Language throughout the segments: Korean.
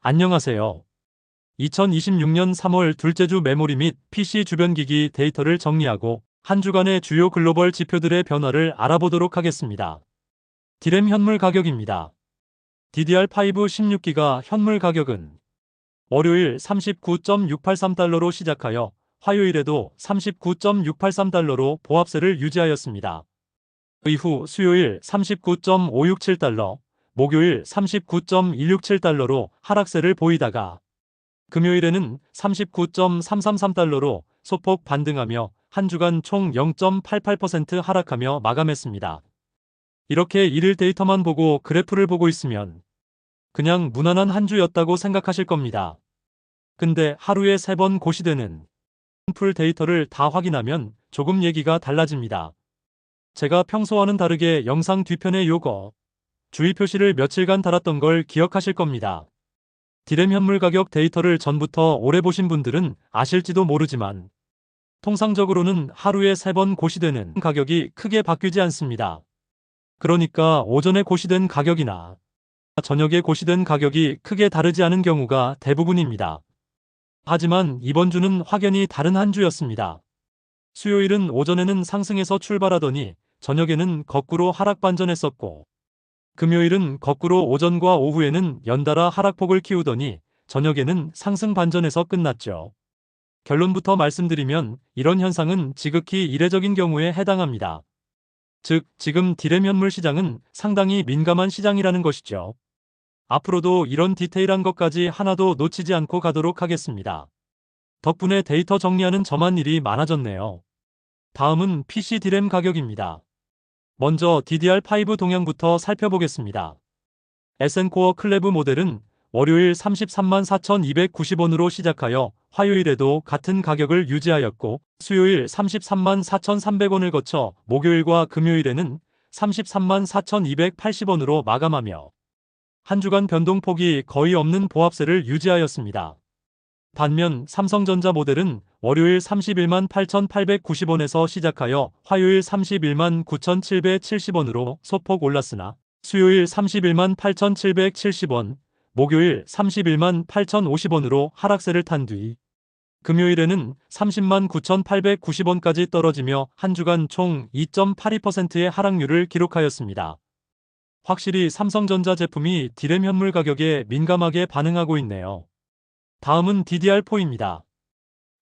안녕하세요. 2026년 3월 둘째 주 메모리 및 PC 주변 기기 데이터를 정리하고 한 주간의 주요 글로벌 지표들의 변화를 알아보도록 하겠습니다. 디램 현물 가격입니다. DDR5 16기가 현물 가격은 월요일 39.683달러로 시작하여 화요일에도 39.683달러로 보합세를 유지하였습니다. 이후 수요일 39.567달러, 목요일 39.167달러로 하락세를 보이다가 금요일에는 39.333달러로 소폭 반등하며 한 주간 총 0.88% 하락하며 마감했습니다. 이렇게 일일 데이터만 보고 그래프를 보고 있으면 그냥 무난한 한 주였다고 생각하실 겁니다. 근데 하루에 3번 고시되는 풀 데이터를 다 확인하면 조금 얘기가 달라집니다. 제가 평소와는 다르게 영상 뒤편에 요거 주의 표시를 며칠간 달았던 걸 기억하실 겁니다. 디램 현물 가격 데이터를 전부터 오래 보신 분들은 아실지도 모르지만 통상적으로는 하루에 3번 고시되는 가격이 크게 바뀌지 않습니다. 그러니까 오전에 고시된 가격이나 저녁에 고시된 가격이 크게 다르지 않은 경우가 대부분입니다. 하지만 이번 주는 확연히 다른 한 주였습니다. 수요일은 오전에는 상승해서 출발하더니 저녁에는 거꾸로 하락 반전했었고, 금요일은 거꾸로 오전과 오후에는 연달아 하락폭을 키우더니 저녁에는 상승 반전에서 끝났죠. 결론부터 말씀드리면 이런 현상은 지극히 이례적인 경우에 해당합니다. 즉, 지금 디램 현물 시장은 상당히 민감한 시장이라는 것이죠. 앞으로도 이런 디테일한 것까지 하나도 놓치지 않고 가도록 하겠습니다. 덕분에 데이터 정리하는 저만 일이 많아졌네요. 다음은 PC 디램 가격입니다. 먼저 DDR5 동향부터 살펴보겠습니다. SN코어 클래브 모델은 월요일 334,290원으로 시작하여 화요일에도 같은 가격을 유지하였고, 수요일 334,300원을 거쳐 목요일과 금요일에는 334,280원으로 마감하며 한 주간 변동폭이 거의 없는 보합세를 유지하였습니다. 반면 삼성전자 모델은 월요일 31만 8,890원에서 시작하여 화요일 31만 9,770원으로 소폭 올랐으나 수요일 31만 8,770원, 목요일 31만 8,050원으로 하락세를 탄 뒤 금요일에는 30만 9,890원까지 떨어지며 한 주간 총 2.82%의 하락률을 기록하였습니다. 확실히 삼성전자 제품이 디램 현물 가격에 민감하게 반응하고 있네요. 다음은 DDR4입니다.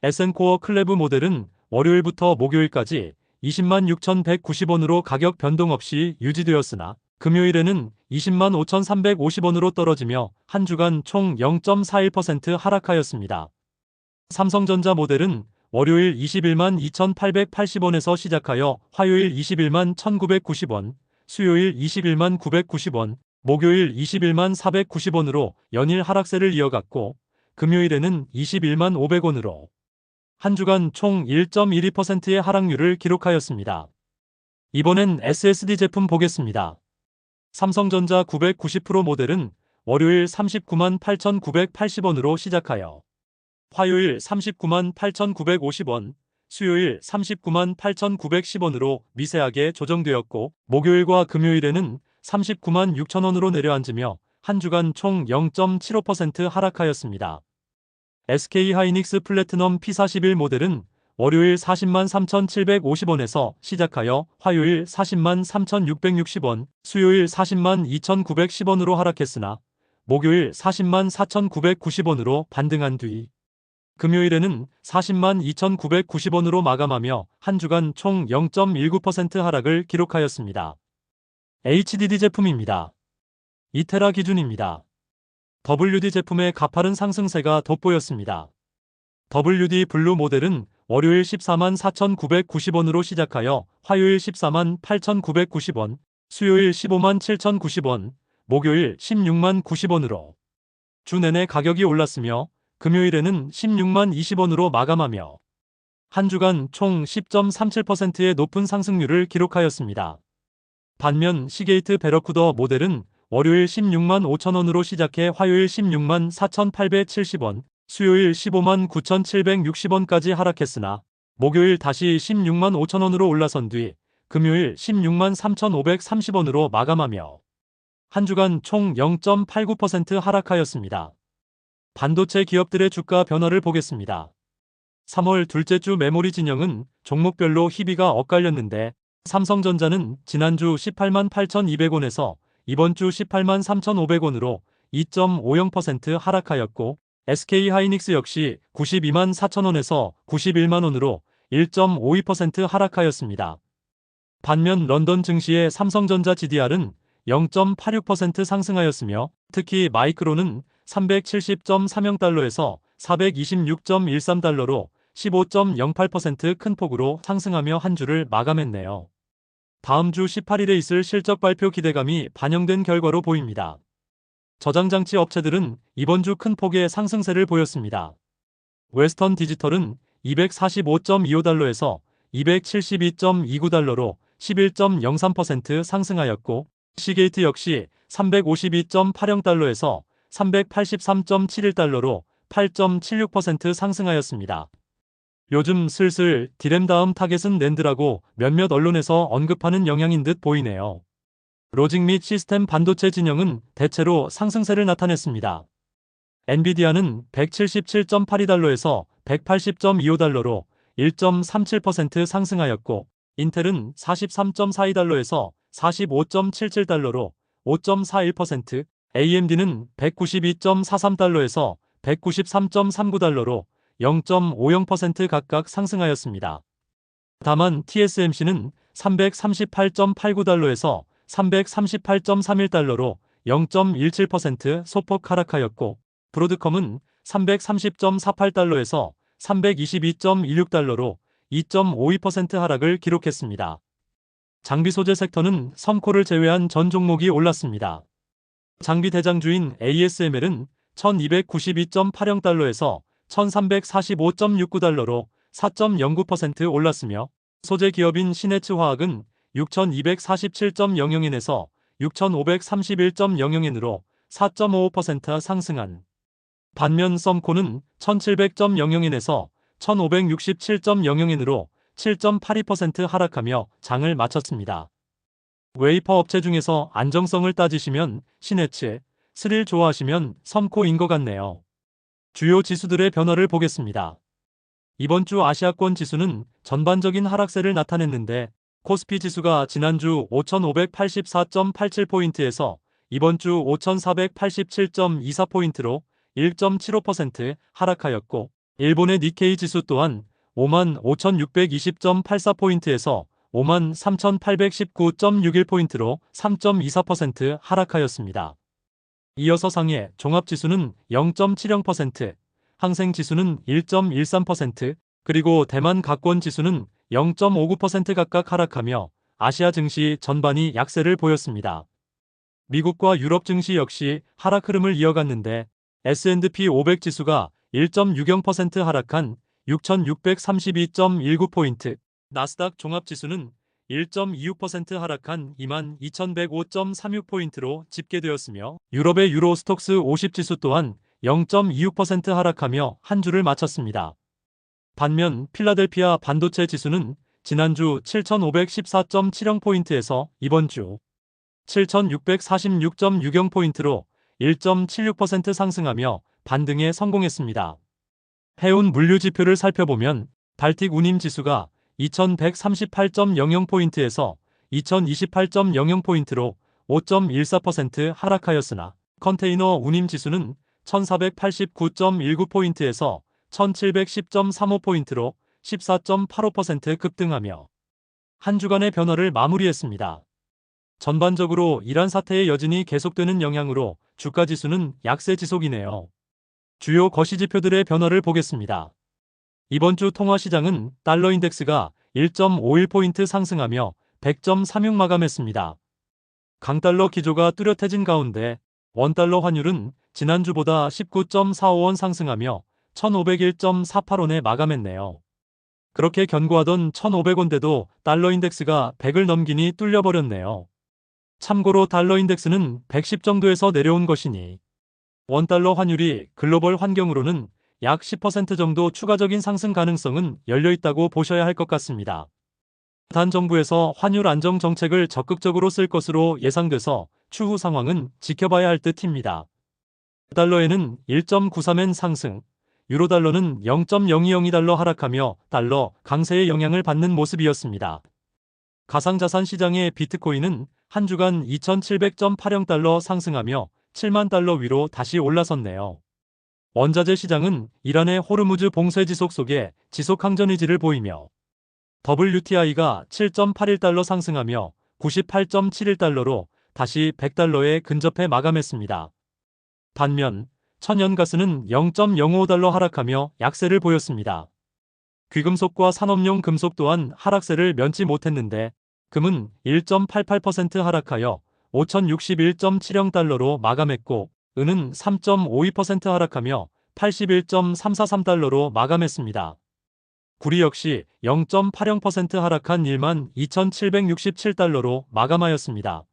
SN코어 클래브 모델은 월요일부터 목요일까지 20만 6,190원으로 가격 변동 없이 유지되었으나 금요일에는 20만 5,350원으로 떨어지며 한 주간 총 0.41% 하락하였습니다. 삼성전자 모델은 월요일 21만 2,880원에서 시작하여 화요일 21만 1,990원, 수요일 21만 990원, 목요일 21만 490원으로 연일 하락세를 이어갔고, 금요일에는 21만 500원으로 한 주간 총 1.12%의 하락률을 기록하였습니다. 이번엔 SSD 제품 보겠습니다. 삼성전자 990% 모델은 월요일 39만 8,980원으로 시작하여 화요일 39만 8,950원, 수요일 39만 8,910원으로 미세하게 조정되었고, 목요일과 금요일에는 39만 6천원으로 내려앉으며 한 주간 총 0.75% 하락하였습니다. SK하이닉스 플래티넘 P41 모델은 월요일 40만 3,750원에서 시작하여 화요일 40만 3,660원, 수요일 40만 2,910원으로 하락했으나 목요일 40만 4,990원으로 반등한 뒤 금요일에는 40만 2,990원으로 마감하며 한 주간 총 0.19% 하락을 기록하였습니다. HDD 제품입니다. 2테라 기준입니다. WD 제품의 가파른 상승세가 돋보였습니다. WD 블루 모델은 월요일 14만 4,990원으로 시작하여 화요일 14만 8,990원, 수요일 15만 7,090원, 목요일 16만 90원으로 주 내내 가격이 올랐으며 금요일에는 16만 20원으로 마감하며 한 주간 총 10.37%의 높은 상승률을 기록하였습니다. 반면 시게이트 베러쿠더 모델은 월요일 16만 5천원으로 시작해 화요일 16만 4,870원, 수요일 15만 9,760원까지 하락했으나 목요일 다시 16만 5천원으로 올라선 뒤 금요일 16만 3,530원으로 마감하며 한 주간 총 0.89% 하락하였습니다. 반도체 기업들의 주가 변화를 보겠습니다. 3월 둘째 주 메모리 진영은 종목별로 희비가 엇갈렸는데 삼성전자는 지난주 18만 8,200원에서 이번 주 18만 3,500원으로 2.50% 하락하였고 SK하이닉스 역시 92만 4천원에서 91만 원으로 1.52% 하락하였습니다. 반면 런던 증시의 삼성전자 GDR은 0.86% 상승하였으며 특히 마이크론은 370.30달러에서 426.13달러로 15.08% 큰 폭으로 상승하며 한 주를 마감했네요. 다음 주 18일에 있을 실적 발표 기대감이 반영된 결과로 보입니다. 저장장치 업체들은 이번 주 큰 폭의 상승세를 보였습니다. 웨스턴 디지털은 245.25달러에서 272.29달러로 11.03% 상승하였고 시게이트 역시 352.80달러에서 383.71달러로 8.76% 상승하였습니다. 요즘 슬슬 디램 다음 타겟은 낸드라고 몇몇 언론에서 언급하는 영향인 듯 보이네요. 로직 및 시스템 반도체 진영은 대체로 상승세를 나타냈습니다. 엔비디아는 177.82달러에서 180.25달러로 1.37% 상승하였고 인텔은 43.42달러에서 45.77달러로 5.41%, AMD는 192.43달러에서 193.39달러로 0.50% 각각 상승하였습니다. 다만 TSMC는 338.89달러에서 338.31달러로 0.17% 소폭 하락하였고 브로드컴은 330.48달러에서 322.16달러로 2.52% 하락을 기록했습니다. 장비 소재 섹터는 섬코를 제외한 전 종목이 올랐습니다. 장비 대장주인 ASML은 1292.80달러에서 1345.69달러로 4.09% 올랐으며 소재 기업인 신해츠화학은 6247.00엔에서 6531.00엔으로 4.55% 상승한 반면 썸코는 1700.00엔에서 1567.00엔으로 7.82% 하락하며 장을 마쳤습니다. 웨이퍼 업체 중에서 안정성을 따지시면 신해츠, 스릴 좋아하시면 썸코인 것 같네요. 주요 지수들의 변화를 보겠습니다. 이번 주 아시아권 지수는 전반적인 하락세를 나타냈는데 코스피 지수가 지난주 5584.87포인트에서 이번 주 5487.24포인트로 1.75% 하락하였고 일본의 니케이 지수 또한 55,620.84포인트에서 53,819.61포인트로 3.24% 하락하였습니다. 이어서 상해 종합지수는 0.70%, 항생지수는 1.13%, 그리고 대만 각권지수는 0.59% 각각 하락하며 아시아 증시 전반이 약세를 보였습니다. 미국과 유럽 증시 역시 하락 흐름을 이어갔는데 S&P 500 지수가 1.60% 하락한 6,632.19포인트, 나스닥 종합지수는 1.26% 하락한 22,105.36포인트로 집계되었으며 유럽의 유로스톡스 50지수 또한 0.26% 하락하며 한 주를 마쳤습니다. 반면 필라델피아 반도체 지수는 지난주 7,514.70포인트에서 이번 주 7,646.60포인트로 1.76% 상승하며 반등에 성공했습니다. 해운 물류 지표를 살펴보면 발틱 운임 지수가 2138.00포인트에서 2028.00포인트로 5.14% 하락하였으나 컨테이너 운임 지수는 1489.19포인트에서 1710.35포인트로 14.85% 급등하며 한 주간의 변화를 마무리했습니다. 전반적으로 이란 사태의 여진이 계속되는 영향으로 주가 지수는 약세 지속이네요. 주요 거시지표들의 변화를 보겠습니다. 이번 주 통화시장은 달러 인덱스가 1.51포인트 상승하며 100.36 마감했습니다. 강달러 기조가 뚜렷해진 가운데 원달러 환율은 지난주보다 19.45원 상승하며 1,501.48원에 마감했네요. 그렇게 견고하던 1,500원대도 달러 인덱스가 100을 넘기니 뚫려버렸네요. 참고로 달러 인덱스는 110 정도에서 내려온 것이니 원달러 환율이 글로벌 환경으로는 약 10% 정도 추가적인 상승 가능성은 열려있다고 보셔야 할 것 같습니다. 단 정부에서 환율 안정 정책을 적극적으로 쓸 것으로 예상돼서 추후 상황은 지켜봐야 할 듯입니다. 달러에는 1.93엔 상승, 유로달러는 0.0202달러 하락하며 달러 강세의 영향을 받는 모습이었습니다. 가상자산 시장의 비트코인은 한 주간 2,700.80달러 상승하며 7만 달러 위로 다시 올라섰네요. 원자재 시장은 이란의 호르무즈 봉쇄 지속 속에 지속 항전 의지를 보이며 WTI가 7.81달러 상승하며 98.71달러로 다시 100달러에 근접해 마감했습니다. 반면 천연가스는 0.05달러 하락하며 약세를 보였습니다. 귀금속과 산업용 금속 또한 하락세를 면치 못했는데 금은 1.88% 하락하여 5,061.70달러로 마감했고 은은 3.52% 하락하며 81.343달러로 마감했습니다. 구리 역시 0.80% 하락한 12,767달러로 마감하였습니다.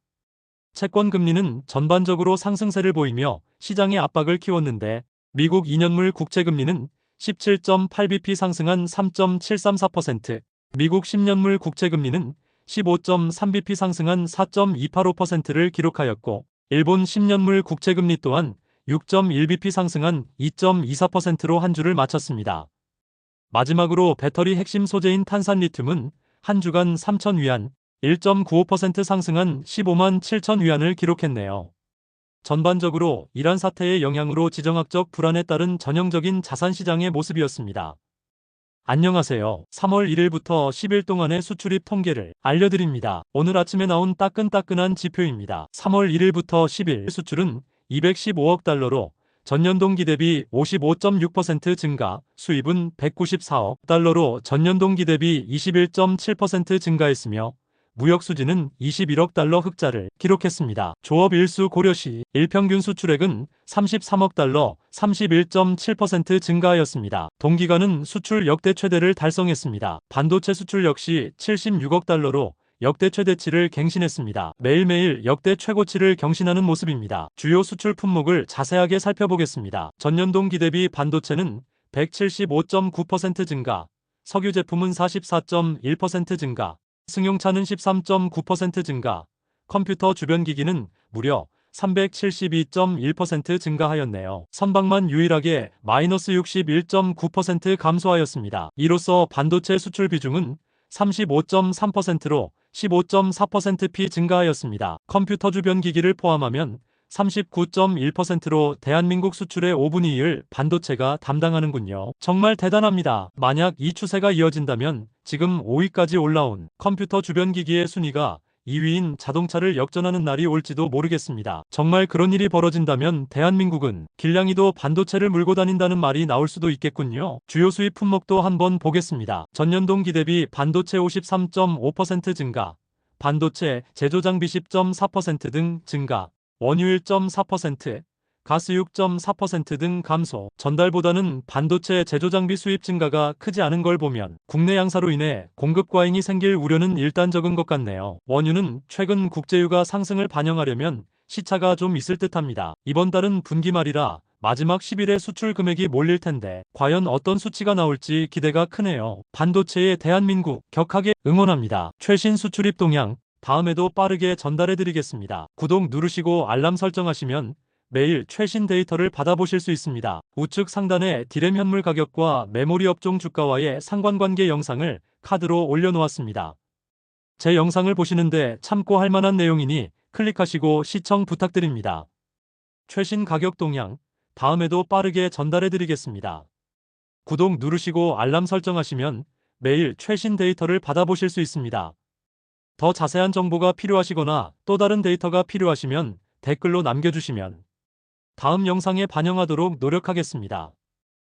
채권 금리는 전반적으로 상승세를 보이며 시장의 압박을 키웠는데 미국 2년물 국채 금리는 17.8bp 상승한 3.734%, 미국 10년물 국채 금리는 15.3bp 상승한 4.285%를 기록하였고 일본 10년물 국채 금리 또한 6.1bp 상승한 2.24%로 한 주를 마쳤습니다. 마지막으로 배터리 핵심 소재인 탄산 리튬은 한 주간 3,000위안, 1.95% 상승한 15만 7천 위안을 기록했네요. 전반적으로 이란 사태의 영향으로 지정학적 불안에 따른 전형적인 자산시장의 모습이었습니다. 안녕하세요. 3월 1일부터 10일 동안의 수출입 통계를 알려드립니다. 오늘 아침에 나온 따끈따끈한 지표입니다. 3월 1일부터 10일 수출은 215억 달러로 전년 동기 대비 55.6% 증가, 수입은 194억 달러로 전년 동기 대비 21.7% 증가했으며 무역 수지는 21억 달러 흑자를 기록했습니다. 조업 일수 고려 시 일평균 수출액은 33억 달러, 31.7% 증가하였습니다. 동기간은 수출 역대 최대를 달성했습니다. 반도체 수출 역시 76억 달러로 역대 최대치를 갱신했습니다. 매일매일 역대 최고치를 경신하는 모습입니다. 주요 수출 품목을 자세하게 살펴보겠습니다. 전년 동기 대비 반도체는 175.9% 증가, 석유 제품은 44.1% 증가, 승용차는 13.9% 증가, 컴퓨터 주변 기기는 무려 372.1% 증가하였네요. 선박만 유일하게 마이너스 61.9% 감소하였습니다. 이로써 반도체 수출 비중은 35.3%로 15.4%p 증가하였습니다. 컴퓨터 주변 기기를 포함하면 39.1%로 대한민국 수출의 5분의 2를 반도체가 담당하는군요. 정말 대단합니다. 만약 이 추세가 이어진다면 지금 5위까지 올라온 컴퓨터 주변 기기의 순위가 2위인 자동차를 역전하는 날이 올지도 모르겠습니다. 정말 그런 일이 벌어진다면 대한민국은 길냥이도 반도체를 물고 다닌다는 말이 나올 수도 있겠군요. 주요 수입 품목도 한번 보겠습니다. 전년 동기 대비 반도체 53.5% 증가, 반도체 제조 장비 10.4% 등 증가, 원유 1.4%, 가스 6.4% 등 감소. 전달보다는 반도체 제조장비 수입 증가가 크지 않은 걸 보면 국내 양사로 인해 공급 과잉이 생길 우려는 일단 적은 것 같네요. 원유는 최근 국제유가 상승을 반영하려면 시차가 좀 있을 듯합니다. 이번 달은 분기 말이라 마지막 10일에 수출 금액이 몰릴 텐데 과연 어떤 수치가 나올지 기대가 크네요. 반도체의 대한민국 격하게 응원합니다. 최신 수출입 동향 다음에도 빠르게 전달해드리겠습니다. 구독 누르시고 알람 설정하시면 매일 최신 데이터를 받아보실 수 있습니다. 우측 상단에 디램 현물 가격과 메모리 업종 주가와의 상관관계 영상을 카드로 올려놓았습니다. 제 영상을 보시는데 참고할 만한 내용이니 클릭하시고 시청 부탁드립니다. 최신 가격 동향 다음에도 빠르게 전달해드리겠습니다. 구독 누르시고 알람 설정하시면 매일 최신 데이터를 받아보실 수 있습니다. 더 자세한 정보가 필요하시거나 또 다른 데이터가 필요하시면 댓글로 남겨주시면 다음 영상에 반영하도록 노력하겠습니다.